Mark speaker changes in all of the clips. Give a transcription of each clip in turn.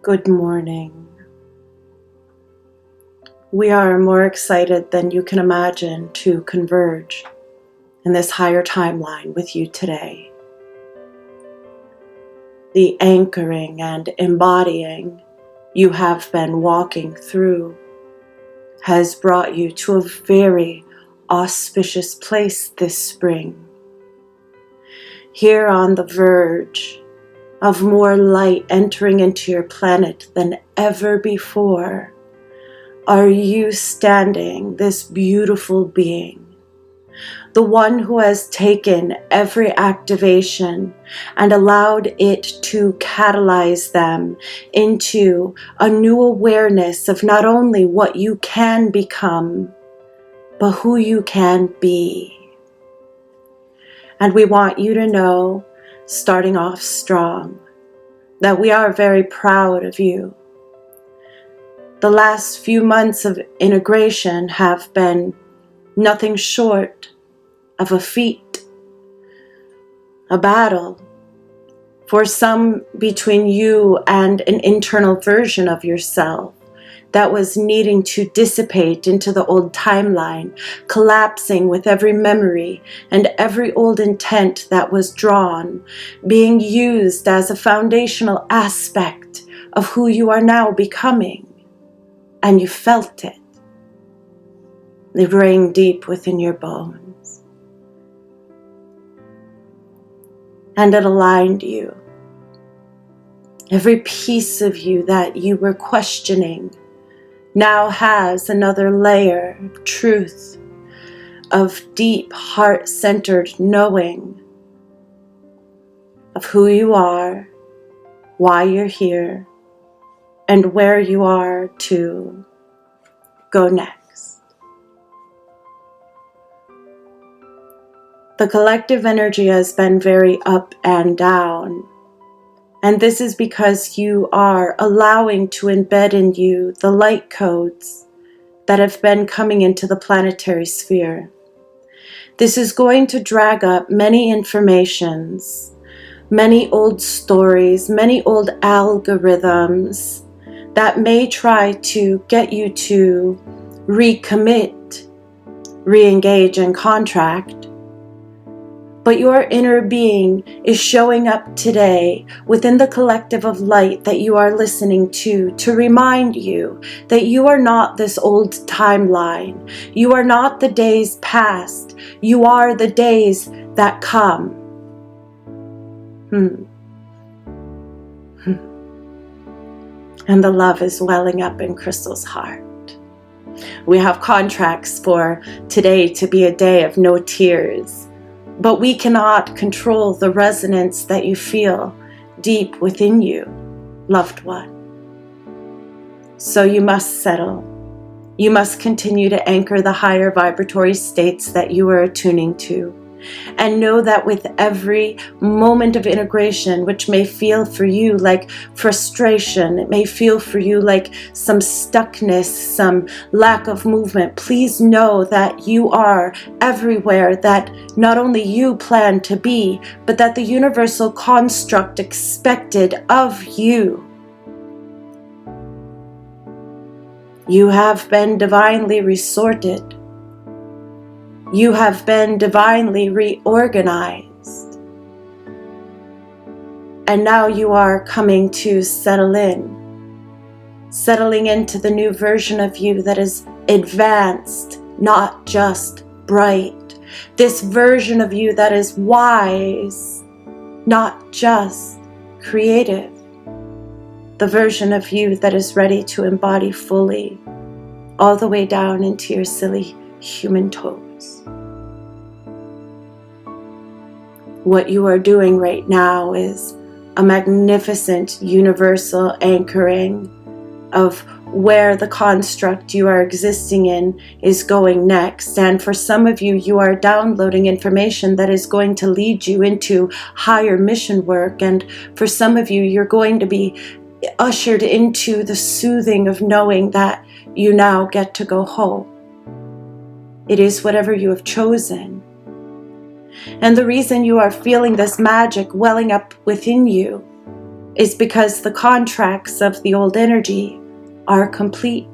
Speaker 1: Good morning. We are more excited than you can imagine to converge in this higher timeline with you today. The anchoring and embodying you have been walking through has brought you to a very auspicious place this spring. Here on the verge of more light entering into your planet than ever before, are you standing, this beautiful being, the one who has taken every activation and allowed it to catalyze them into a new awareness of not only what you can become, but who you can be. And we want you to know, starting off strong, that we are very proud of you. The last few months of integration have been nothing short of a feat, a battle, for some between you and an internal version of yourself that was needing to dissipate into the old timeline, collapsing with every memory and every old intent that was drawn, being used as a foundational aspect of who you are now becoming. And you felt it. It rang deep within your bones. And it aligned you. Every piece of you that you were questioning now has another layer of truth, of deep heart-centered knowing of who you are, why you're here, and where you are to go next. The collective energy has been very up and down. And this is because you are allowing to embed in you the light codes that have been coming into the planetary sphere. This is going to drag up many informations, many old stories, many old algorithms that may try to get you to recommit, re-engage, and contract. But your inner being is showing up today within the collective of light that you are listening to remind you that you are not this old timeline. You are not the days past. You are the days that come. And the love is welling up in Crystal's heart. We have contracts for today to be a day of no tears. But we cannot control the resonance that you feel deep within you, loved one. So you must settle. You must continue to anchor the higher vibratory states that you are attuning to. And know that with every moment of integration, which may feel for you like frustration, it may feel for you like some stuckness, some lack of movement, please know that you are everywhere that not only you plan to be, but that the universal construct expected of you. You have been divinely resorted. You have been divinely reorganized. And now you are coming to settling into the new version of you that is advanced, not just bright. This version of you that is wise, not just creative. The version of you that is ready to embody fully, all the way down into your silly human toes. What you are doing right now is a magnificent universal anchoring of where the construct you are existing in is going next. And for some of you, you are downloading information that is going to lead you into higher mission work. And for some of you, you're going to be ushered into the soothing of knowing that you now get to go home. It is whatever you have chosen. And the reason you are feeling this magic welling up within you is because the contracts of the old energy are complete.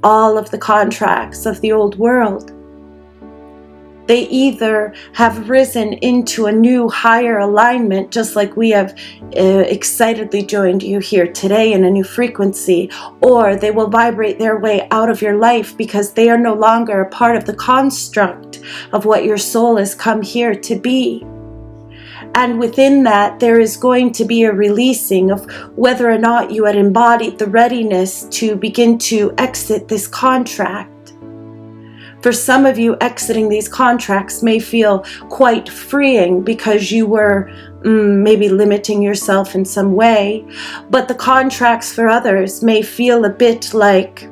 Speaker 1: All of the contracts of the old world, they either have risen into a new higher alignment, just like we have excitedly joined you here today in a new frequency, or they will vibrate their way out of your life because they are no longer a part of the construct of what your soul has come here to be. And within that, there is going to be a releasing of whether or not you had embodied the readiness to begin to exit this contract. For some of you, exiting these contracts may feel quite freeing because you were maybe limiting yourself in some way. But the contracts for others may feel a bit like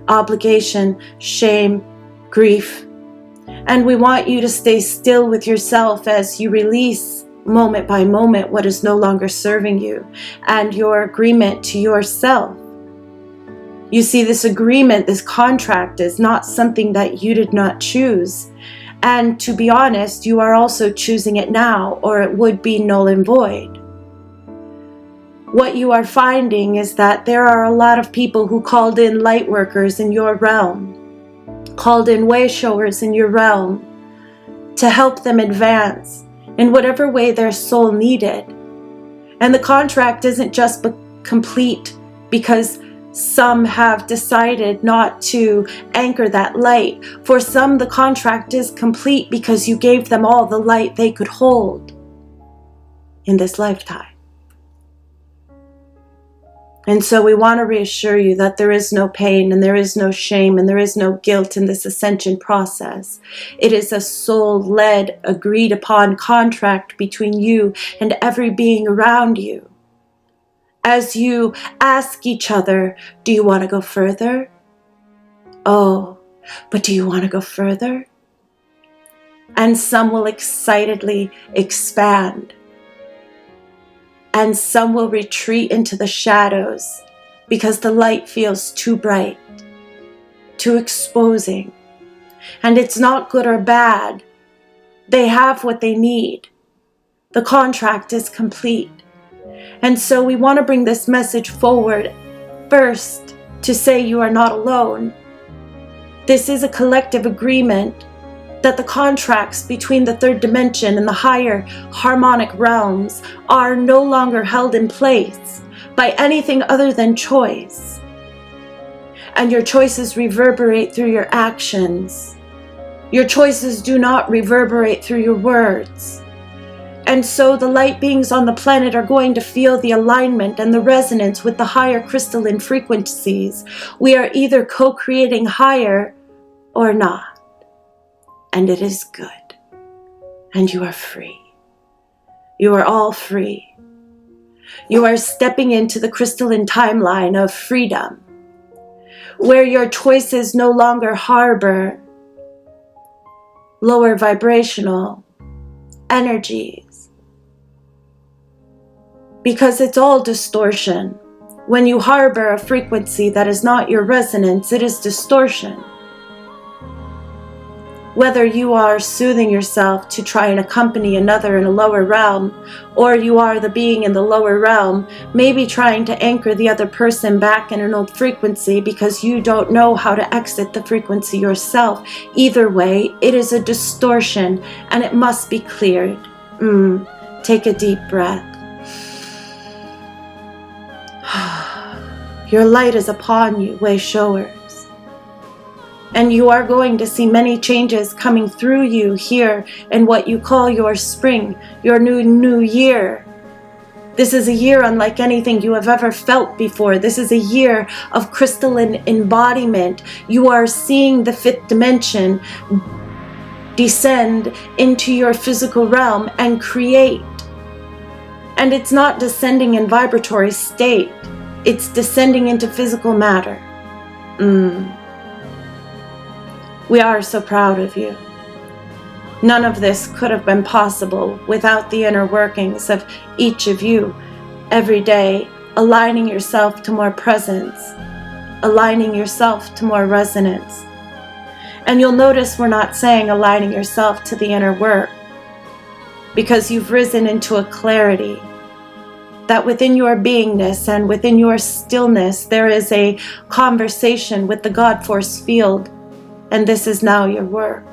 Speaker 1: obligation, shame, grief. And we want you to stay still with yourself as you release moment by moment what is no longer serving you and your agreement to yourself. You see, this agreement, this contract is not something that you did not choose. And to be honest, you are also choosing it now, or it would be null and void. What you are finding is that there are a lot of people who called in light workers in your realm, called in way showers in your realm to help them advance in whatever way their soul needed. And the contract isn't just complete because some have decided not to anchor that light. For some, the contract is complete because you gave them all the light they could hold in this lifetime. And so we want to reassure you that there is no pain and there is no shame and there is no guilt in this ascension process. It is a soul-led, agreed-upon contract between you and every being around you. As you ask each other, do you want to go further? Oh, but do you want to go further? And some will excitedly expand. And some will retreat into the shadows because the light feels too bright, too exposing. And it's not good or bad. They have what they need. The contract is complete. And so we want to bring this message forward first to say you are not alone. This is a collective agreement that the contracts between the third dimension and the higher harmonic realms are no longer held in place by anything other than choice. And your choices reverberate through your actions. Your choices do not reverberate through your words. And so the light beings on the planet are going to feel the alignment and the resonance with the higher crystalline frequencies. We are either co-creating higher or not. And it is good. And you are free. You are all free. You are stepping into the crystalline timeline of freedom, where your choices no longer harbor lower vibrational energies. Because it's all distortion. When you harbor a frequency that is not your resonance, it is distortion. Whether you are soothing yourself to try and accompany another in a lower realm, or you are the being in the lower realm, maybe trying to anchor the other person back in an old frequency because you don't know how to exit the frequency yourself. Either way, it is a distortion and it must be cleared. Take a deep breath. Your light is upon you, way showers. And you are going to see many changes coming through you here in what you call your spring, your new year. This is a year unlike anything you have ever felt before. This is a year of crystalline embodiment. You are seeing the fifth dimension descend into your physical realm and create. And it's not descending in vibratory state. It's descending into physical matter. We are so proud of you. None of this could have been possible without the inner workings of each of you every day, aligning yourself to more presence, aligning yourself to more resonance. And you'll notice we're not saying aligning yourself to the inner work. because you've risen into a clarity that within your beingness and within your stillness there is a conversation with the God force field, and this is now your work.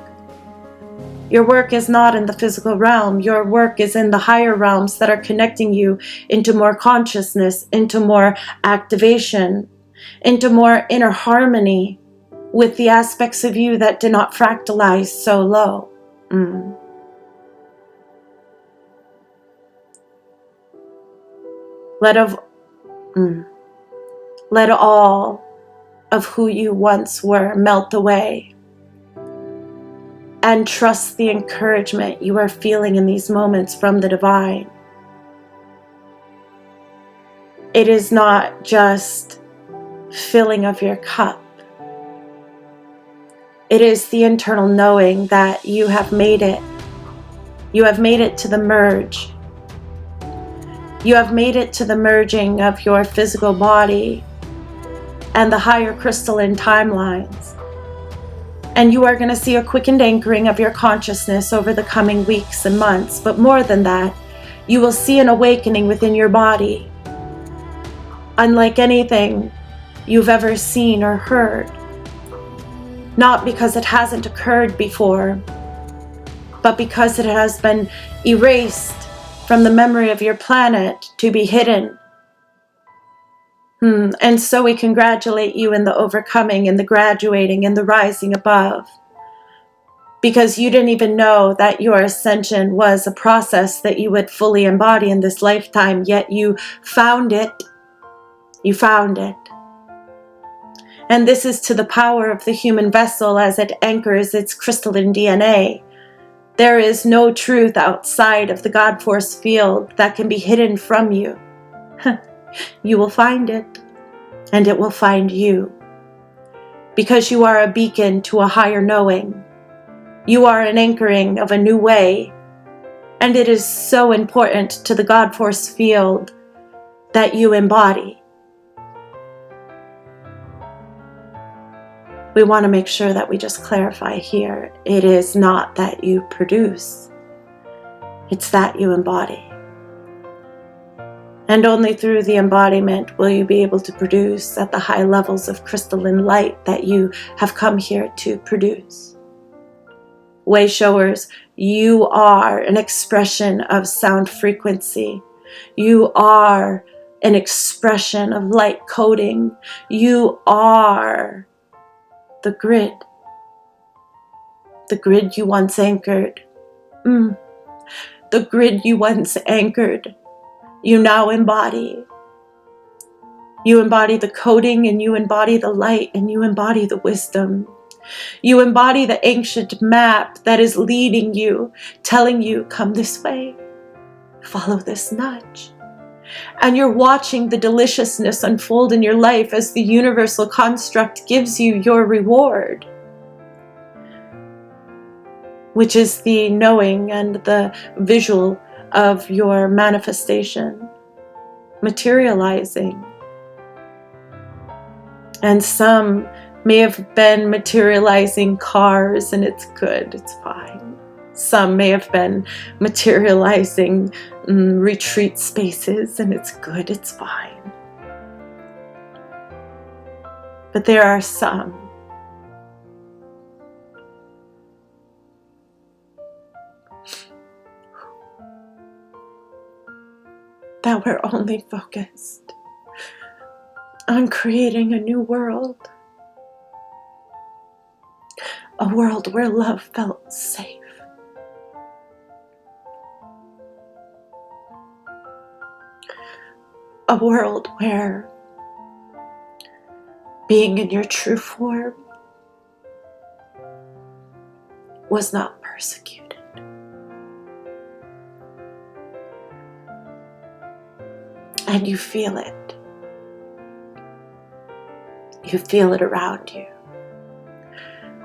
Speaker 1: Your work is not in the physical realm. Your work is in the higher realms that are connecting you into more consciousness, into more activation, into more inner harmony with the aspects of you that did not fractalize so low. Let all of who you once were melt away, and trust the encouragement you are feeling in these moments from the divine. It is not just filling of your cup. It is the internal knowing that you have made it. You have made it to the merge. You have made it to the merging of your physical body and the higher crystalline timelines. And you are going to see a quickened anchoring of your consciousness over the coming weeks and months. But more than that, you will see an awakening within your body, unlike anything you've ever seen or heard. Not because it hasn't occurred before, but because it has been erased from the memory of your planet to be hidden. And so we congratulate you in the overcoming, in the graduating, in the rising above. Because you didn't even know that your ascension was a process that you would fully embody in this lifetime, yet you found it. You found it. And this is to the power of the human vessel as it anchors its crystalline DNA. There is no truth outside of the God force field that can be hidden from you. You will find it, and it will find you. Because you are a beacon to a higher knowing. You are an anchoring of a new way. And it is so important to the God force field that you embody. We want to make sure that we just clarify here. It is not that you produce. It's that you embody. And only through the embodiment will you be able to produce at the high levels of crystalline light that you have come here to produce. Way showers, you are an expression of sound frequency. You are an expression of light coding. You are the grid. The grid you once anchored. The grid you once anchored. You now embody. You embody the coding, and you embody the light, and you embody the wisdom. You embody the ancient map that is leading you, telling you, come this way, follow this nudge. And you're watching the deliciousness unfold in your life as the universal construct gives you your reward, which is the knowing and the visual of your manifestation, materializing. And some may have been materializing cars, and it's good, it's fine. Some may have been materializing retreat spaces, and it's good, it's fine. But there are some that were only focused on creating a new world. A world where love felt safe. A world where being in your true form was not persecuted. And you feel it. You feel it around you.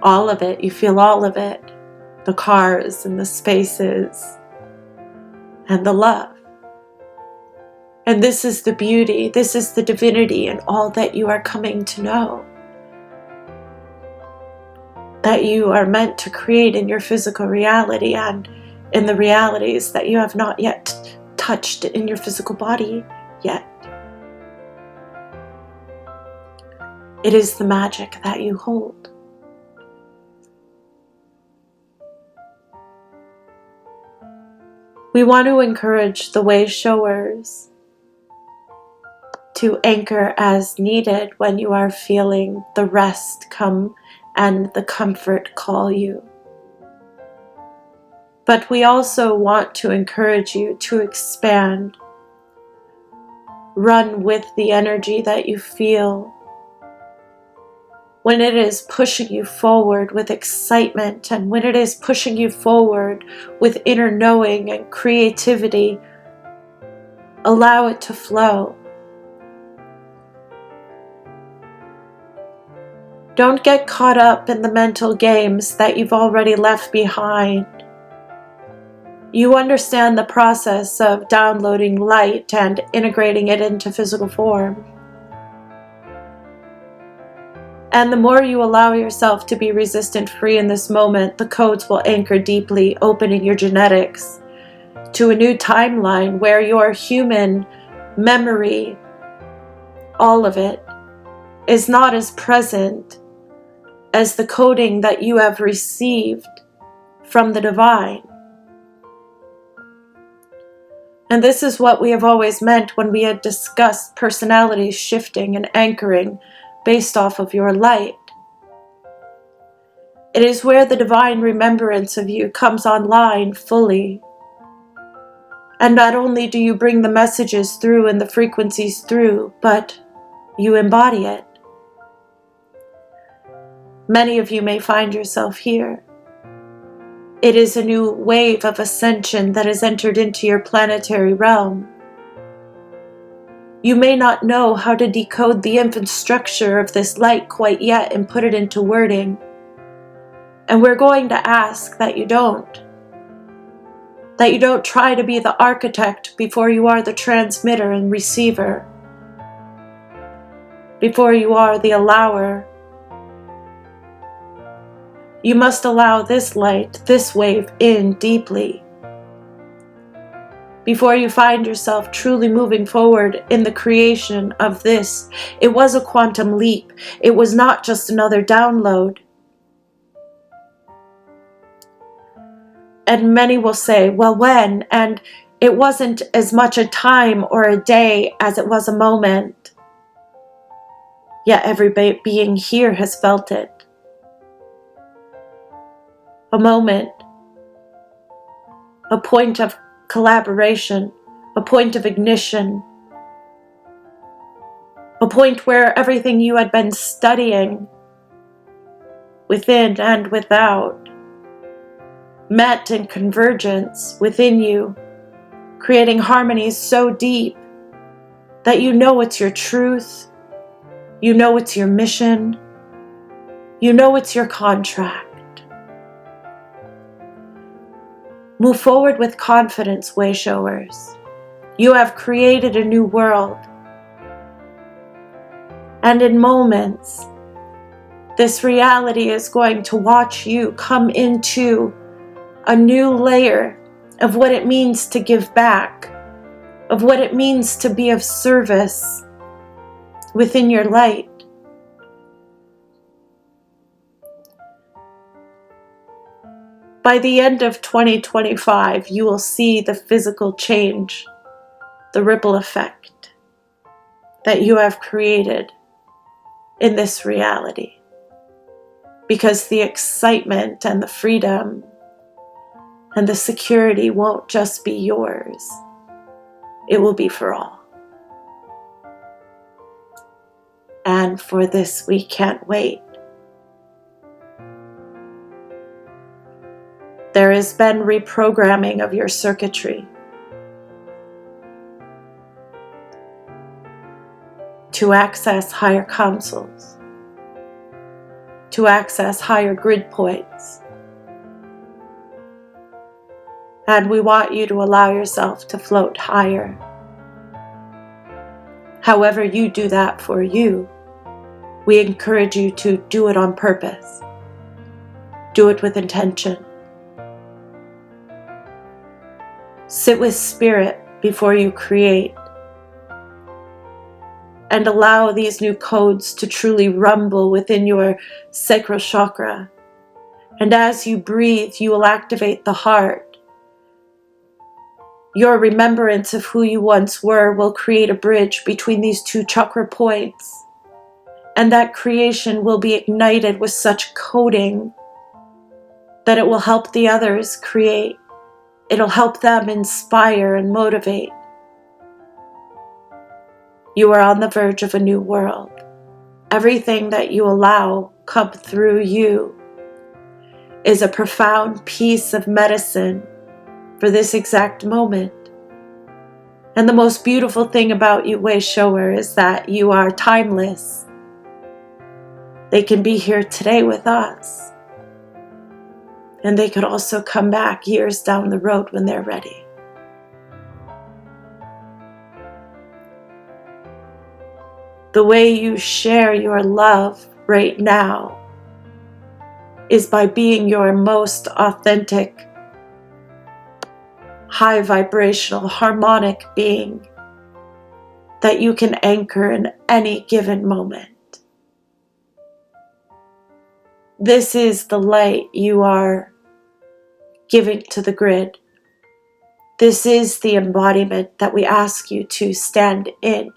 Speaker 1: All of it, you feel all of it. The cars and the spaces and the love. And this is the beauty, this is the divinity in all that you are coming to know. That you are meant to create in your physical reality, and in the realities that you have not yet touched in your physical body yet. It is the magic that you hold. We want to encourage the way showers to anchor as needed when you are feeling the rest come and the comfort call you. But we also want to encourage you to expand. Run with the energy that you feel when it is pushing you forward with excitement, and when it is pushing you forward with inner knowing and creativity. Allow it to flow. Don't get caught up in the mental games that you've already left behind. You understand the process of downloading light and integrating it into physical form. And the more you allow yourself to be resistant-free in this moment, the codes will anchor deeply, opening your genetics to a new timeline where your human memory, all of it, is not as present as the coding that you have received from the divine. And this is what we have always meant when we had discussed personality shifting and anchoring based off of your light. It is where the divine remembrance of you comes online fully. And not only do you bring the messages through and the frequencies through, but you embody it. Many of you may find yourself here. It is a new wave of ascension that has entered into your planetary realm. You may not know how to decode the infant structure of this light quite yet and put it into wording. And we're going to ask that you don't. That you don't try to be the architect before you are the transmitter and receiver. Before you are the allower. You must allow this light, this wave in deeply. Before you find yourself truly moving forward in the creation of this. It was a quantum leap. It was not just another download. And many will say, well, when? And it wasn't as much a time or a day as it was a moment. Yet every being here has felt it. A moment. A point of collaboration, a point of ignition, a point where everything you had been studying, within and without, met in convergence within you, creating harmonies so deep that you know it's your truth, you know it's your mission, you know it's your contract. Move forward with confidence, way showers. You have created a new world. And in moments, this reality is going to watch you come into a new layer of what it means to give back, of what it means to be of service within your light. By the end of 2025, you will see the physical change, the ripple effect that you have created in this reality. Because the excitement and the freedom and the security won't just be yours. It will be for all. And for this, we can't wait. There has been reprogramming of your circuitry to access higher councils, to access higher grid points. And we want you to allow yourself to float higher. However you do that for you, we encourage you to do it on purpose. Do it with intention. Sit with spirit before you create, and allow these new codes to truly rumble within your sacral chakra. And as you breathe, you will activate the heart. Your remembrance of who you once were will create a bridge between these two chakra points. And that creation will be ignited with such coding that it will help the others create. It'll help them inspire and motivate. You are on the verge of a new world. Everything that you allow come through you is a profound piece of medicine for this exact moment. And the most beautiful thing about you, way shower, is that you are timeless. They can be here today with us. And they could also come back years down the road when they're ready. The way you share your love right now is by being your most authentic, high vibrational, harmonic being that you can anchor in any given moment. This is the light you are giving to the grid. This is the embodiment that we ask you to stand in.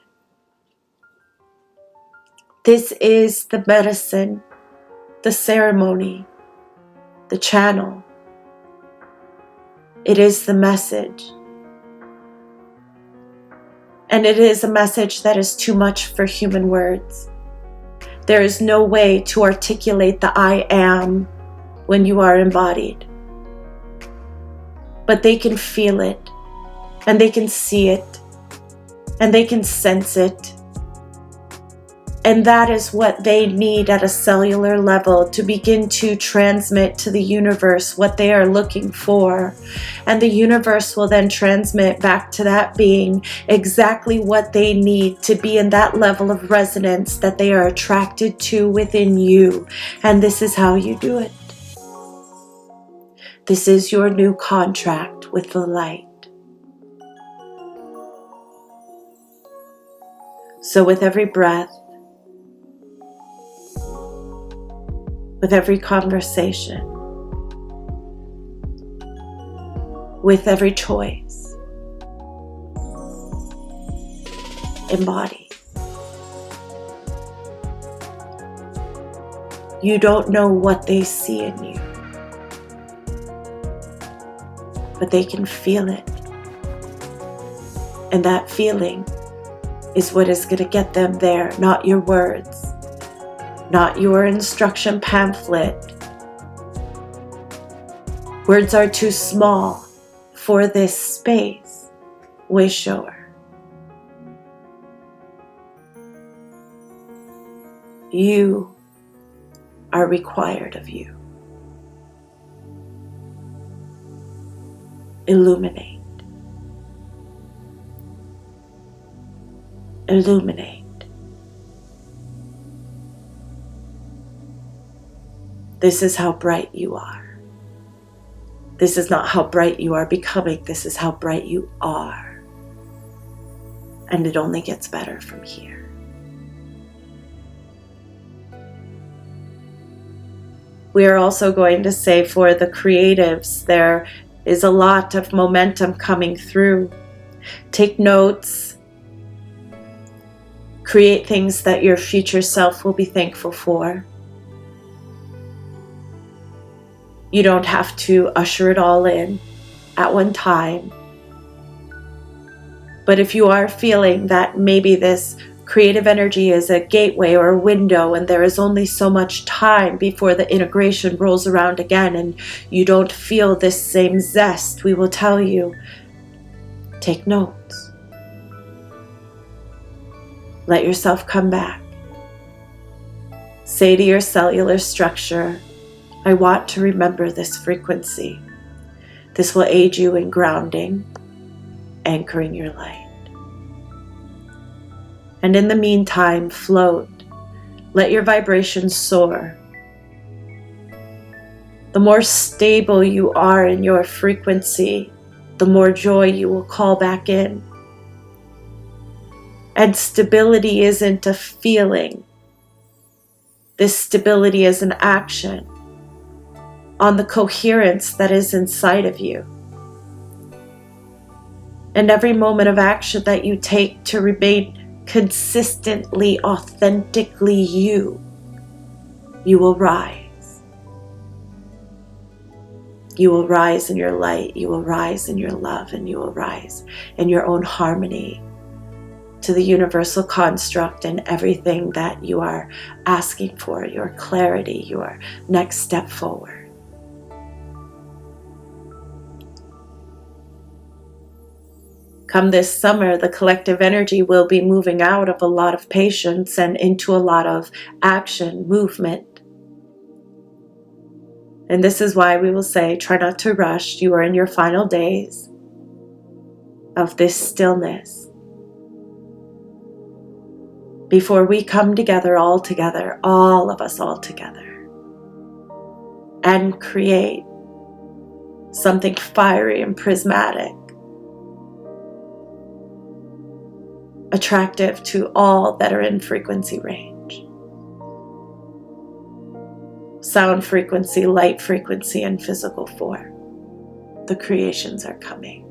Speaker 1: This is the medicine, the ceremony, the channel. It is the message. And it is a message that is too much for human words. There is no way to articulate the I am when you are embodied. But they can feel it, and they can see it, and they can sense it. And that is what they need at a cellular level to begin to transmit to the universe what they are looking for. And the universe will then transmit back to that being exactly what they need to be in that level of resonance that they are attracted to within you. And this is how you do it. This is your new contract with the light. So with every breath, with every conversation, with every choice, embody. You don't know what they see in you, but they can feel it. And that feeling is what is going to get them there, not your words. Not your instruction pamphlet. Words are too small for this space, way shower. You are required of you. Illuminate. Illuminate. This is how bright you are. This is not how bright you are becoming. This is how bright you are. And it only gets better from here. We are also going to say for the creatives, there is a lot of momentum coming through. Take notes. Create things that your future self will be thankful for. You don't have to usher it all in at one time. But if you are feeling that maybe this creative energy is a gateway or a window and there is only so much time before the integration rolls around again and you don't feel this same zest, we will tell you, take notes. Let yourself come back. Say to your cellular structure, I want to remember this frequency. This will aid you in grounding, anchoring your light. And in the meantime, float. Let your vibrations soar. The more stable you are in your frequency, the more joy you will call back in. And stability isn't a feeling. This stability is an action on the coherence that is inside of you. And every moment of action that you take to remain consistently, authentically you will rise. You will rise in your light, you will rise in your love, and you will rise in your own harmony to the universal construct and everything that you are asking for, your clarity, your next step forward. Come this summer, the collective energy will be moving out of a lot of patience and into a lot of action, movement. And this is why we will say, try not to rush. You are in your final days of this stillness. Before we come together, all of us all together, and create something fiery and prismatic, attractive to all that are in frequency range. Sound frequency, light frequency, and physical form. The creations are coming.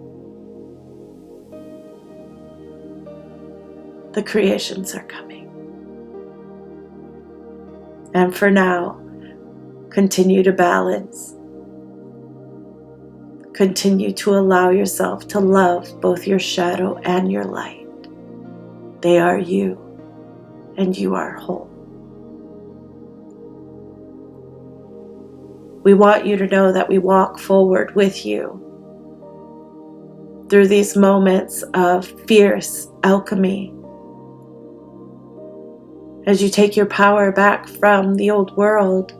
Speaker 1: The creations are coming. And for now, continue to balance. Continue to allow yourself to love both your shadow and your light. They are you, and you are whole. We want you to know that we walk forward with you through these moments of fierce alchemy as you take your power back from the old world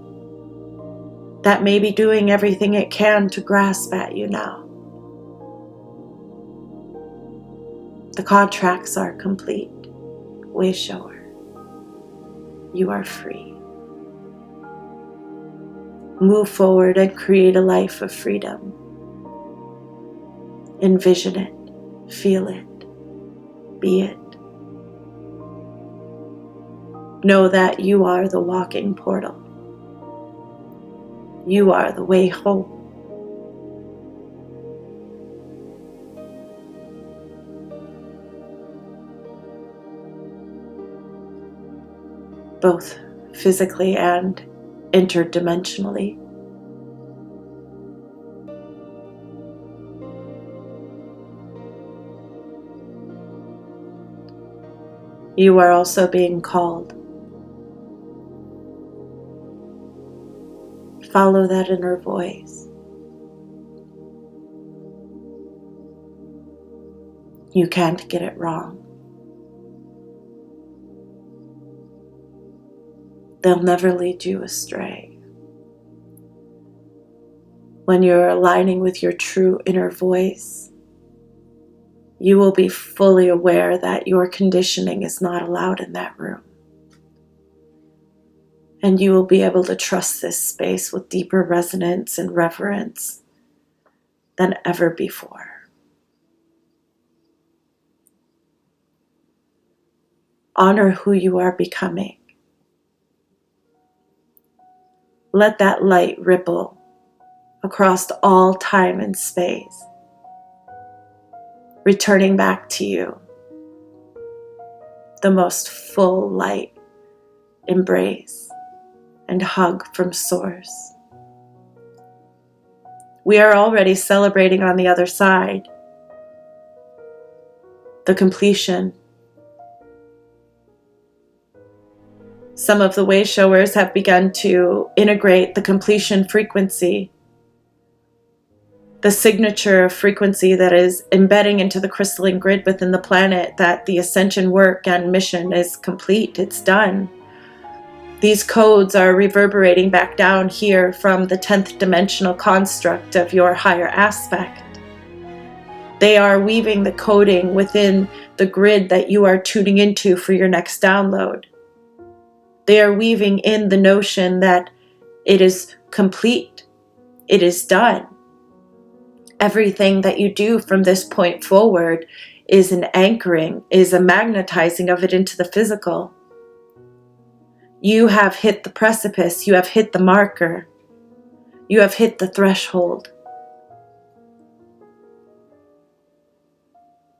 Speaker 1: that may be doing everything it can to grasp at you now. The contracts are complete. Way shower. You are free. Move forward and create a life of freedom. Envision it, feel it, be it. Know that you are the walking portal. You are the way home. Both physically and interdimensionally. You are also being called. Follow that inner voice. You can't get it wrong. They'll never lead you astray. When you're aligning with your true inner voice, you will be fully aware that your conditioning is not allowed in that room. And you will be able to trust this space with deeper resonance and reverence than ever before. Honor who you are becoming. Let that light ripple across all time and space, returning back to you the most full light embrace and hug from Source. We are already celebrating on the other side the completion. Some of the way showers have begun to integrate the completion frequency, the signature of frequency that is embedding into the crystalline grid within the planet, that the ascension work and mission is complete, it's done. These codes are reverberating back down here from the 10th dimensional construct of your higher aspect. They are weaving the coding within the grid that you are tuning into for your next download. They are weaving in the notion that it is complete, it is done. Everything that you do from this point forward is an anchoring, is a magnetizing of it into the physical. You have hit the precipice, you have hit the marker, you have hit the threshold.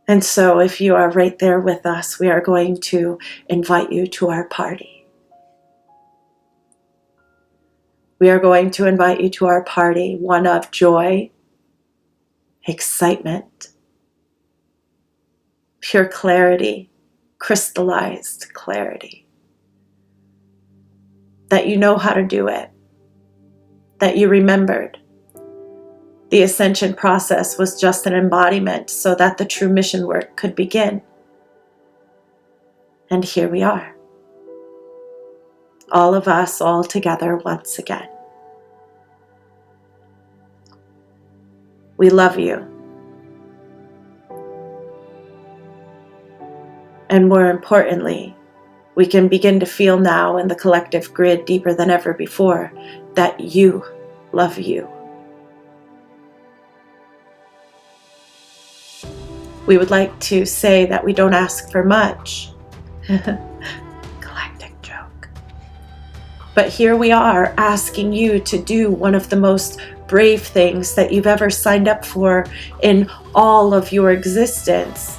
Speaker 1: And so if you are right there with us, we are going to invite you to our party. We are going to invite you to our party, one of joy, excitement, pure clarity, crystallized clarity. That you know how to do it, that you remembered. The ascension process was just an embodiment so that the true mission work could begin. And here we are. All of us all together once again. We love you. And more importantly, we can begin to feel now in the collective grid deeper than ever before that you love you. We would like to say that we don't ask for much. Galactic joke. But here we are asking you to do one of the most brave things that you've ever signed up for in all of your existence.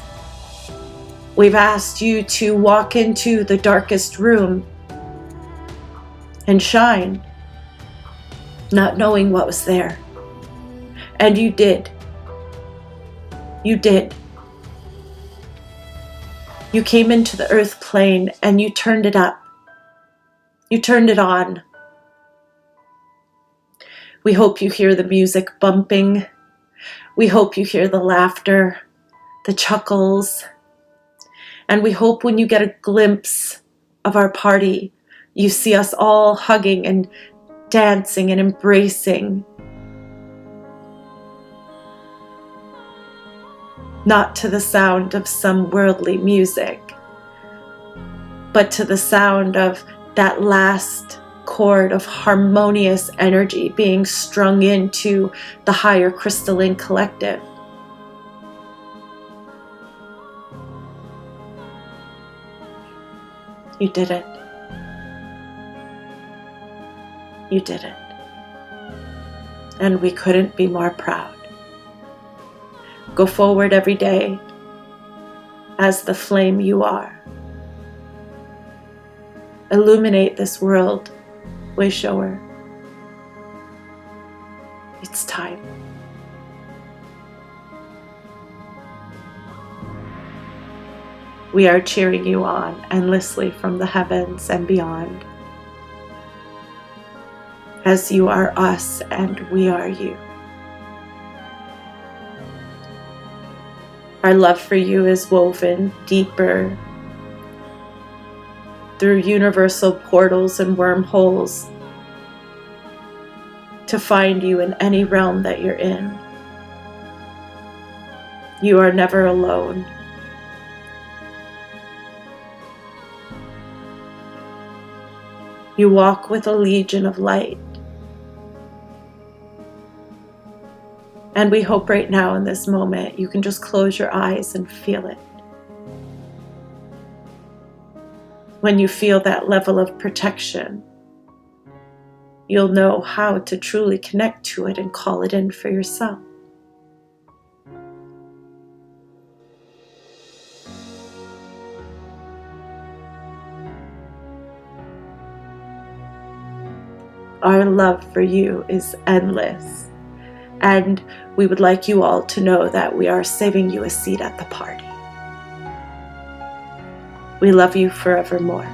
Speaker 1: We've asked you to walk into the darkest room and shine, not knowing what was there. And you did. You did. You came into the earth plane and you turned it up. You turned it on. We hope you hear the music bumping. We hope you hear the laughter, the chuckles. And we hope when you get a glimpse of our party, you see us all hugging and dancing and embracing. Not to the sound of some worldly music, but to the sound of that last chord of harmonious energy being strung into the higher crystalline collective. You did it. You did it. And we couldn't be more proud. Go forward every day as the flame you are. Illuminate this world, way shower. It's time. We are cheering you on endlessly from the heavens and beyond, as you are us and we are you. Our love for you is woven deeper through universal portals and wormholes to find you in any realm that you're in. You are never alone. You walk with a legion of light. And we hope right now in this moment you can just close your eyes and feel it. When you feel that level of protection, you'll know how to truly connect to it and call it in for yourself. Our love for you is endless, and we would like you all to know that we are saving you a seat at the party. We love you forevermore.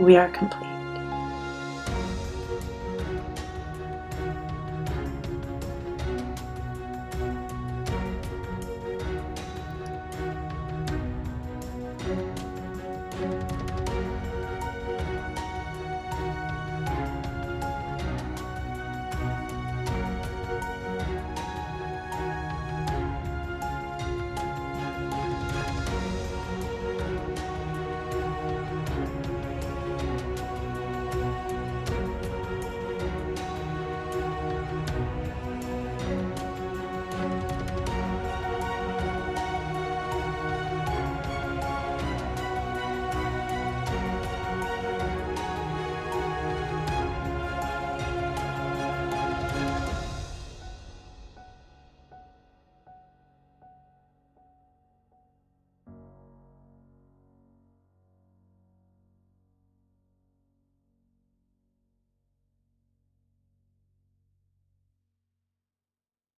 Speaker 1: We are complete.